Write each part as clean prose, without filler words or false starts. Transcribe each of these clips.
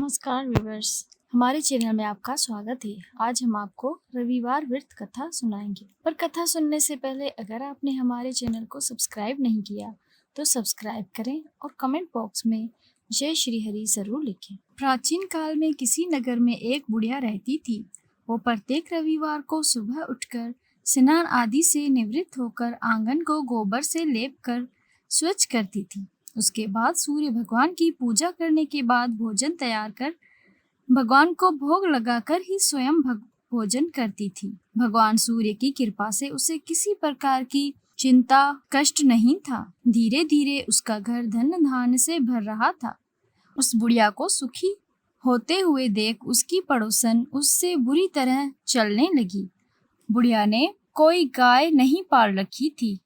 नमस्कार व्यूवर्स, हमारे चैनल में आपका स्वागत है। आज हम आपको रविवार व्रत कथा सुनाएंगे। पर कथा सुनने से पहले अगर आपने हमारे चैनल को सब्सक्राइब नहीं किया तो सब्सक्राइब करें और कमेंट बॉक्स में जय श्री हरि जरूर लिखें। प्राचीन काल में किसी नगर में एक बुढ़िया रहती थी। वो प्रत्येक रविवार को सुबह उठकर स्नान आदि से निवृत्त होकर आंगन को गोबर से लेप कर स्वच्छ करती थी। उसके बाद सूर्य भगवान की पूजा करने के बाद भोजन तैयार कर भगवान को भोग लगाकर ही स्वयं भोजन करती थी। भगवान सूर्य की कृपा से उसे किसी प्रकार की चिंता कष्ट नहीं था। धीरे धीरे उसका घर धन धान्य से भर रहा था। उस बुढ़िया को सुखी होते हुए देख उसकी पड़ोसन उससे बुरी तरह चलने लगी। बुढ़िया ने कोई गाय नहीं पाल रखी थी,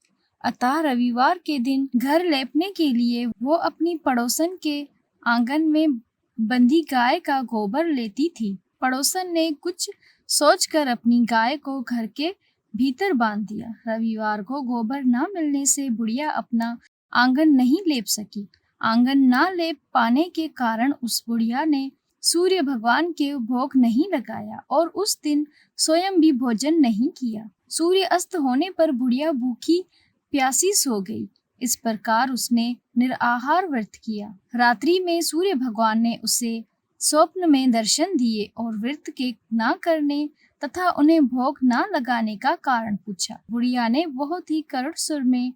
अतः रविवार के दिन घर लेपने के लिए वो अपनी पड़ोसन के आंगन में बंधी गाय का गोबर लेती थी। पड़ोसन ने कुछ सोचकर अपनी गाय को घर के भीतर बांध दिया। रविवार को गोबर न मिलने से बुढ़िया अपना आंगन नहीं लेप सकी। आंगन न लेप पाने के कारण उस बुढ़िया ने सूर्य भगवान के भोग नहीं लगाया और उस दिन स्वयं भी भोजन नहीं किया। सूर्य अस्त होने पर बुढ़िया भूखी प्यासी सो गई। इस प्रकार उसने निराहार व्रत किया। रात्रि में सूर्य भगवान ने उसे स्वप्न में दर्शन दिए और व्रत के न करने तथा उन्हें भोग न लगाने का कारण पूछा। बुढ़िया ने बहुत ही करुण सुर में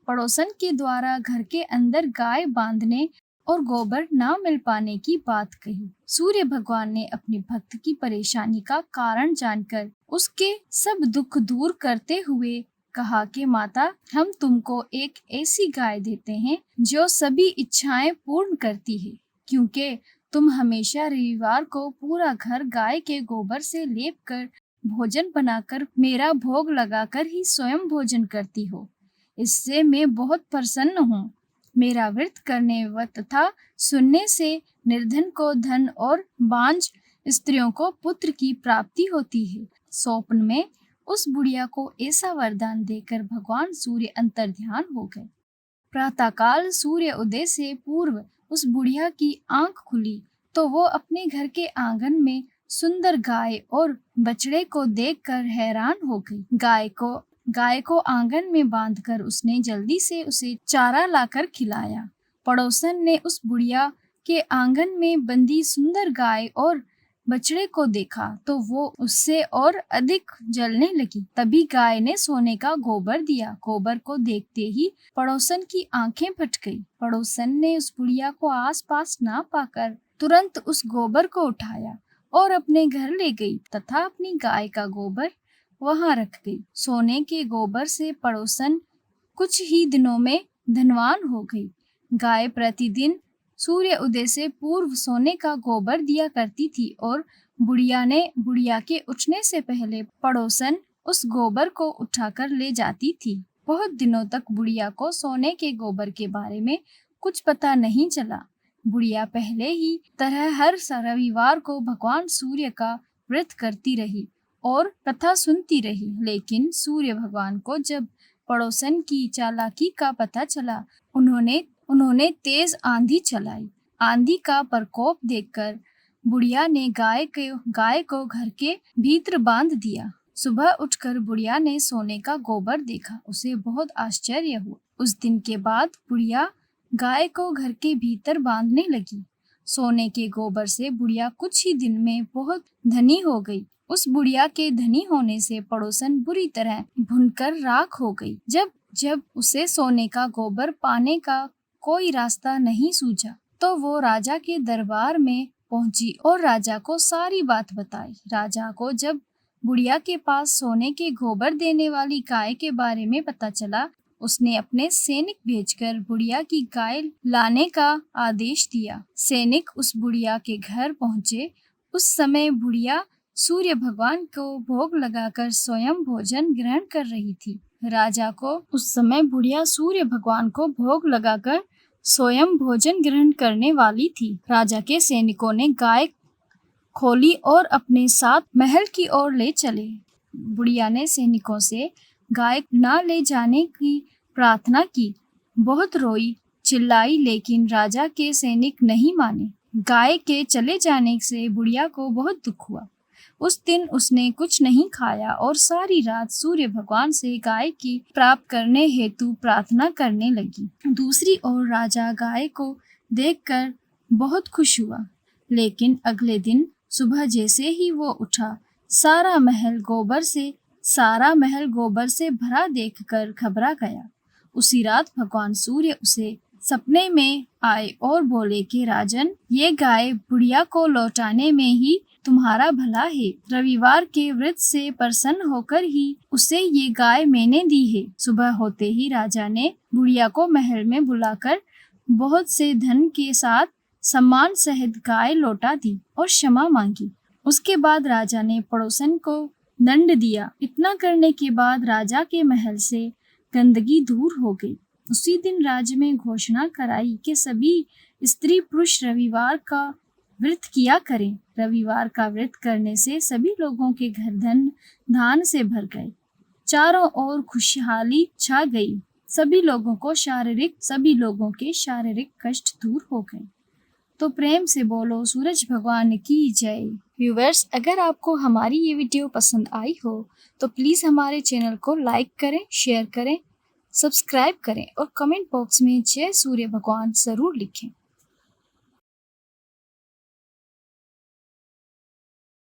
पड़ोसन के द्वारा घर के अंदर गाय बांधने और गोबर न मिल पाने की बात कही। सूर्य भगवान ने अपने भक्त की परेशानी का कारण जानकर उसके सब दुख दूर करते हुए कहा कि माता, हम तुमको एक ऐसी गाय देते हैं जो सभी इच्छाएं पूर्ण करती है, क्योंकि तुम हमेशा रविवार को पूरा घर गाय के गोबर से लेप कर भोजन बनाकर मेरा भोग लगाकर ही स्वयं भोजन करती हो। इससे मैं बहुत प्रसन्न हूँ। मेरा व्रत करने व तथा सुनने से निर्धन को धन और बांझ स्त्रियों को पुत्र की प्राप्ति होती है। स्वप्न में उस बुढ़िया को ऐसा वरदान देकर भगवान सूर्य अंतर ध्यान हो गए। प्रातःकाल सूर्य उदय से पूर्व उस बुढ़िया की आंख खुली तो वो अपने घर के आंगन में सुंदर गाय और बछड़े को देखकर हैरान हो गई। गाय को आंगन में बांधकर उसने जल्दी से उसे चारा लाकर खिलाया। पड़ोसन ने उस बुढ़िया के आंगन में बंधी सुंदर गाय और बछड़े को देखा तो वो उससे और अधिक जलने लगी। तभी गाय ने सोने का गोबर दिया। गोबर को देखते ही पड़ोसन की आंखें फट गई। पड़ोसन ने उस बुढ़िया को आसपास ना पाकर तुरंत उस गोबर को उठाया और अपने घर ले गई तथा अपनी गाय का गोबर वहां रख गई। सोने के गोबर से पड़ोसन कुछ ही दिनों में धनवान हो गई। गाय प्रतिदिन सूर्य उदय से पूर्व सोने का गोबर दिया करती थी और बुढ़िया के उठने से पहले पड़ोसन उस गोबर को उठाकर ले जाती थी। बहुत दिनों तक बुढ़िया को सोने के गोबर के बारे में कुछ पता नहीं चला। बुढ़िया पहले ही तरह हर रविवार को भगवान सूर्य का व्रत करती रही और कथा सुनती रही। लेकिन सूर्य भगवान को जब पड़ोसन की चालाकी का पता चला, उन्होंने तेज आंधी चलाई। आंधी का प्रकोप देखकर बुढ़िया ने गाय को घर के भीतर बांध दिया। सुबह उठकर बुढ़िया ने सोने का गोबर देखा। उसे बहुत आश्चर्य हुआ। उस दिन के बाद बुढ़िया गाय को घर के भीतर बांधने लगी। सोने के गोबर से बुढ़िया कुछ ही दिन में बहुत धनी हो गई। उस बुढ़िया के धनी होने से पड़ोसन बुरी तरह भुनकर राख हो गई। जब उसे सोने का गोबर पाने का कोई रास्ता नहीं सूझा तो वो राजा के दरबार में पहुंची और राजा को सारी बात बताई। राजा को जब बुढ़िया के पास सोने के गोबर देने वाली गाय के बारे में पता चला, उसने अपने सैनिक भेजकर बुढ़िया की गाय लाने का आदेश दिया। सैनिक उस बुढ़िया के घर पहुंचे। उस समय बुढ़िया सूर्य भगवान को भोग लगाकर स्वयं भोजन ग्रहण कर रही थी। राजा को उस समय बुढ़िया सूर्य भगवान को भोग लगाकर स्वयं भोजन ग्रहण करने वाली थी। राजा के सैनिकों ने गाय खोली और अपने साथ महल की ओर ले चले। बुढ़िया ने सैनिकों से गाय न ले जाने की प्रार्थना की। बहुत रोई चिल्लाई, लेकिन राजा के सैनिक नहीं माने। गाय के चले जाने से बुढ़िया को बहुत दुख हुआ। उस दिन उसने कुछ नहीं खाया और सारी रात सूर्य भगवान से गाय की प्राप्त करने हेतु प्रार्थना करने लगी। दूसरी ओर राजा गाय को देखकर बहुत खुश हुआ, लेकिन अगले दिन सुबह जैसे ही वो उठा, सारा महल गोबर से भरा देखकर घबरा गया। उसी रात भगवान सूर्य उसे सपने में आए और बोले कि राजन, ये गाय बुढ़िया को लौटाने में ही तुम्हारा भला है। रविवार के व्रत से प्रसन्न होकर ही उसे ये गाय मैंने दी है। सुबह होते ही राजा ने बुढ़िया को महल में बुलाकर बहुत से धन के साथ सम्मान सहित गाय लौटा दी और क्षमा मांगी। उसके बाद राजा ने पड़ोसन को दंड दिया। इतना करने के बाद राजा के महल से गंदगी दूर हो गई। उसी दिन राज्य में घोषणा कराई कि सभी स्त्री पुरुष रविवार का व्रत किया करें। रविवार का व्रत करने से सभी लोगों के घर धन धान से भर गए। चारों ओर खुशहाली छा गई। सभी लोगों के शारीरिक कष्ट दूर हो गए। तो प्रेम से बोलो सूरज भगवान की जय। व्यूअर्स, अगर आपको हमारी ये वीडियो पसंद आई हो तो प्लीज़ हमारे चैनल को लाइक करें, शेयर करें, सब्सक्राइब करें और कमेंट बॉक्स में जय सूर्य भगवान ज़रूर लिखें।